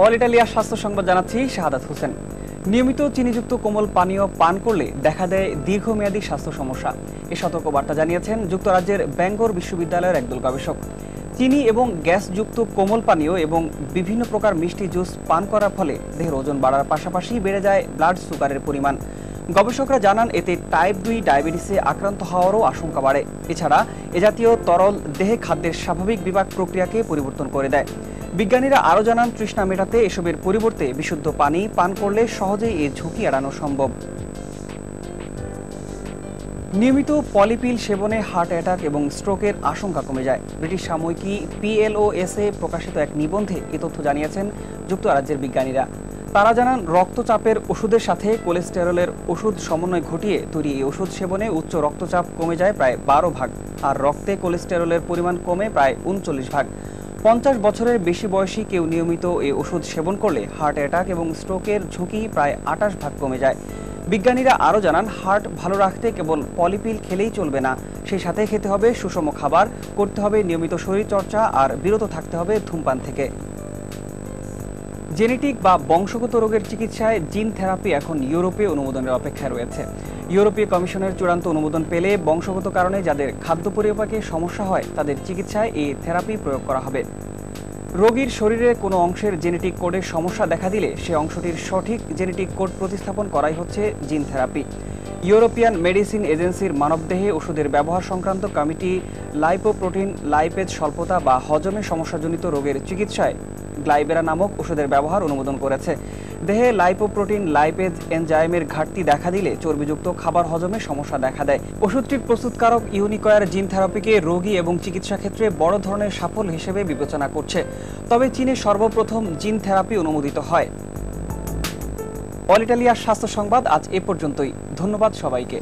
All Italia স্বাস্থ্য সংবাদ জানাচ্ছি শাহাদাত হোসেন। নিয়মিত চিনিযুক্ত কোমল পানীয় পান করলে দেখা দেয় দীর্ঘমেয়াদী স্বাস্থ্য সমস্যা। এ সতর্কবার্তা জানিয়েছেন যুক্তরাজ্যের ব্যাঙ্গর বিশ্ববিদ্যালয়ের একদল গবেষক। চিনি এবং গ্যাসযুক্ত কোমল পানীয় এবং বিভিন্ন প্রকার মিষ্টি জুস পান করার ফলে দেহের ওজন বাড়ার পাশাপাশি বেড়ে যায় ব্লাড সুগারের পরিমাণ। গবেষকরা জানান এতে টাইপ 2 ডায়াবেটিসে আক্রান্ত হওয়ারও আশঙ্কা বাড়ে। এছাড়া এ জাতীয় তরল দেহে খাদ্যের স্বাভাবিক বিপাক প্রক্রিয়াকে পরিবর্তন করে দেয়। বিজ্ঞানীরা আরও জানান তৃষ্ণা মেটাতে এসবের পরিবর্তে বিশুদ্ধ পানি পান করলে সহজেই এই ঝুঁকি এড়ানো সম্ভব। নিয়মিত পলিপিল সেবনে হার্ট অ্যাটাক এবং স্ট্রোকের আশঙ্কা কমে যায়। ব্রিটিশ সাময়িকী PLOS-এ প্রকাশিত এক নিবন্ধে এ তথ্য জানিয়েছেন যুক্তরাজ্যের বিজ্ঞানীরা। তারা জানান রক্তচাপের ওষুধের সাথে কোলেস্টেরলের ওষুধ সমন্বয় ঘটিয়ে তৈরি এই ওষুধ সেবনে উচ্চ রক্তচাপ কমে যায় প্রায় 12 ভাগ, আর রক্তে কোলেস্টেরলের পরিমাণ কমে প্রায় 39 ভাগ। 50 বছরের বেশি বয়সী কেউ নিয়মিত এই ওষুধ সেবন করলে হার্ট অ্যাটাক এবং স্ট্রোকের ঝুঁকি প্রায় 28 ভাগ কমে যায়। বিজ্ঞানীরা আরও জানান হার্ট ভালো রাখতে কেবল পলিপিল খেলেই চলবে না, সেই সাথে খেতে হবে সুষম খাবার, করতে হবে নিয়মিত শরীরচর্চা আর বিরত থাকতে হবে ধূমপান থেকে। জেনেটিক বা বংশগত রোগের চিকিৎসায় জিন থেরাপি এখন ইউরোপে অনুমোদনের অপেক্ষায় রয়েছে। ইউরোপীয় কমিশনের চূড়ান্ত অনুমোদন পেলে বংশগত কারণে যাদের খাদ্য পরিপাকে সমস্যা হয় তাদের চিকিৎসায় এই থেরাপি প্রয়োগ করা হবে। রোগীর শরীরে কোনো অংশের জেনেটিক কোডের সমস্যা দেখা দিলে সে অংশটির সঠিক জেনেটিক কোড প্রতিস্থাপন করাই হচ্ছে জিন থেরাপি। ইউরোপিয়ান মেডিসিন এজেন্সির মানবদেহে ওষুধের ব্যবহার সংক্রান্ত কমিটি লাইপোপ্রোটিন লাইপেজ স্বল্পতা বা হজমে সমস্যাজনিত রোগের চিকিৎসায় গ্লাইবেরা নামক ওষুধের ব্যবহার অনুমোদন করেছে। দেহে লাইপোপ্রোটিন লাইপেজ এনজাইমের ঘাটতি দেখা দিলে চর্বিযুক্ত খাবার হজমে সমস্যা দেখা দেয়। ওষুধটির প্রস্তুতকারক ইউনিকয়ার জিন থেরাপিকে রোগী এবং চিকিৎসা ক্ষেত্রে বড় ধরনের সাফল্য হিসেবে বিবেচনা করছে। তবে চীনে সর্বপ্রথম জিন থেরাপি অনুমোদিত হয়। অল ইটালিয়ার স্বাস্থ্য সংবাদ আজ এ পর্যন্তই। ধন্যবাদ সবাইকে।